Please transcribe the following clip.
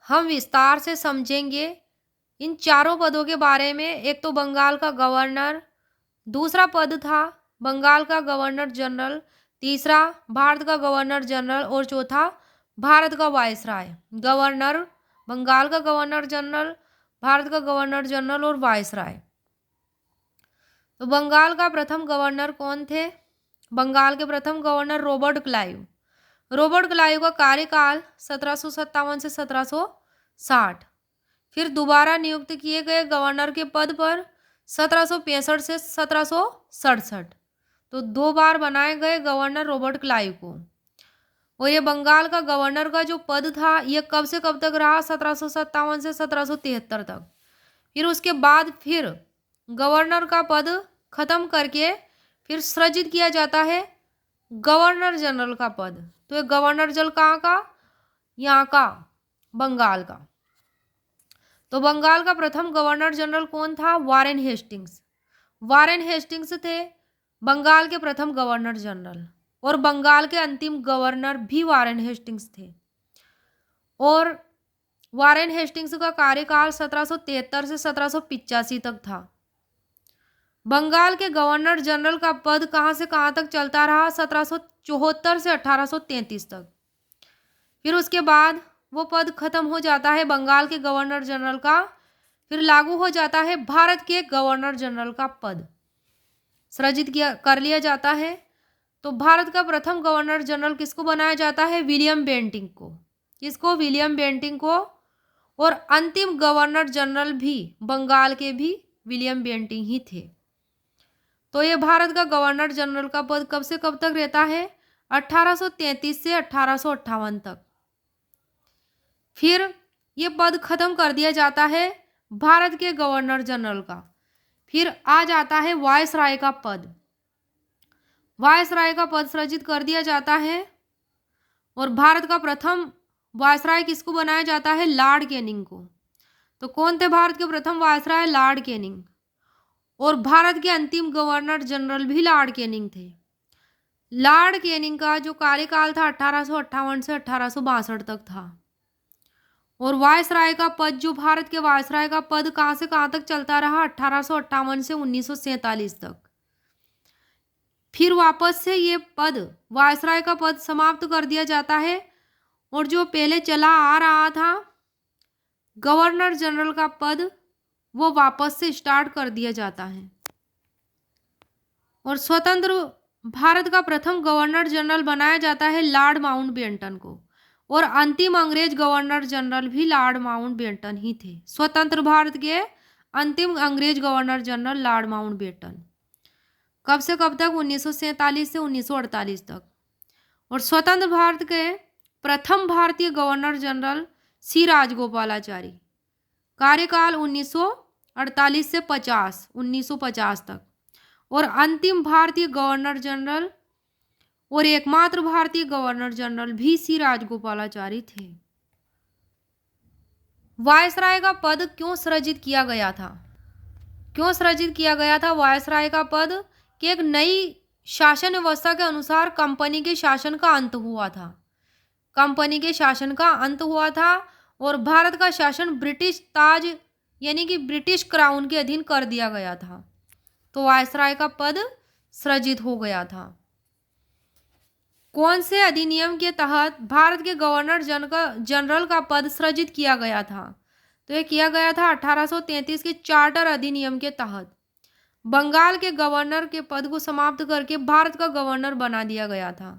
हम विस्तार से समझेंगे इन चारों पदों के बारे में। एक तो बंगाल का गवर्नर, दूसरा पद था बंगाल का गवर्नर जनरल, तीसरा भारत का गवर्नर जनरल और चौथा भारत का वायसराय। गवर्नर, बंगाल का गवर्नर जनरल, भारत का गवर्नर जनरल और वायसराय। तो बंगाल का प्रथम गवर्नर कौन थे? बंगाल के प्रथम governor Robert Clive. Robert Clive का कार्यकाल 1757 से 1760। फिर दोबारा नियुक्त किए गए गवर्नर के पद पर 1765 से 1767। तो 2 बार बनाए गए गवर्नर रॉबर्ट क्लाइव को। और ये बंगाल का गवर्नर का जो पद था ये कब से कब तक रहा? 1757 से 1773 तक। फिर उसके बाद फिर गवर्नर का पद खत्म करके फिर सृजित किया जाता है गवर्नर जनरल का पद। तो ये गवर्नर जनरल कहाँ का? यहाँ का, बंगाल का। तो बंगाल का प्रथम गवर्नर जनरल कौन था? Warren Hastings. वारेन हेस्टिंग्स थे बंगाल के प्रथम गवर्नर जनरल, और बंगाल के अंतिम गवर्नर भी वारेन हेस्टिंग्स थे। और वारेन हेस्टिंग्स का कार्यकाल 1773 से 1785 तक था। बंगाल के गवर्नर जनरल का पद कहाँ से कहाँ तक चलता रहा? 1774 से 1833 तक। फिर उसके बाद वो पद खत्म हो जाता है बंगाल के गवर्नर जनरल का, फिर लागू हो जाता है भारत के गवर्नर जनरल का पद, सृजित किया कर लिया जाता है। तो भारत का प्रथम गवर्नर जनरल किसको बनाया जाता है? विलियम बेंटिंक को। किसको? विलियम बेंटिंक को। और अंतिम गवर्नर जनरल भी बंगाल के भी विलियम बेंटिंक ही थे। तो ये भारत का गवर्नर जनरल का पद कब से कब तक रहता है? 1833 से 1858 तक। फिर ये पद खत्म कर दिया जाता है भारत के गवर्नर जनरल का। फिर आ जाता है वायसराय का पद। वायसराय का पद सृजित कर दिया जाता है। और भारत का प्रथम वायसराय किसको बनाया जाता है? लॉर्ड कैनिंग को। तो कौन थे भारत के प्रथम वायसराय? Lord Canning. और भारत के अंतिम गवर्नर जनरल भी लॉर्ड कैनिंग थे। लॉर्ड कैनिंग का जो कार्यकाल था 1858 से 1862 तक था। और वायसराय का पद, जो भारत के वायसराय का पद कहाँ से कहाँ तक चलता रहा? 1858 से 1947 तक। फिर वापस से ये पद, वायसराय का पद समाप्त कर दिया जाता है, और जो पहले चला आ रहा था गवर्नर जनरल का पद, वो वापस से स्टार्ट कर दिया जाता है। और स्वतंत्र भारत का प्रथम गवर्नर जनरल बनाया जाता है लॉर्ड माउंटबेटन को। और अंतिम अंग्रेज गवर्नर जनरल भी लॉर्ड माउंटबेटन ही थे। स्वतंत्र भारत के अंतिम अंग्रेज गवर्नर जनरल लॉर्ड माउंटबेटन। कब से कब तक? 1947 से 1948 तक। और स्वतंत्र भारत के प्रथम भारतीय गवर्नर जनरल सी राजगोपालाचारी। कार्यकाल 1948 से 1950 तक। और अंतिम भारतीय गवर्नर जनरल और एकमात्र भारतीय गवर्नर जनरल भी सी राजगोपालाचारी थे। वायसराय का पद क्यों सृजित किया गया था? क्यों सृजित किया गया था वायसराय का पद? कि एक नई शासन व्यवस्था के अनुसार कंपनी के शासन का अंत हुआ था। कंपनी के शासन का अंत हुआ था और भारत का शासन ब्रिटिश ताज यानी कि ब्रिटिश क्राउन के अधीन कर दिया गया था। तो वायसराय का पद सृजित हो गया था। कौन से अधिनियम के तहत भारत के गवर्नर जनरल का पद सृजित किया गया था? तो ये किया गया था 1833 के चार्टर अधिनियम के तहत। बंगाल के गवर्नर के पद को समाप्त करके भारत का गवर्नर बना दिया गया था।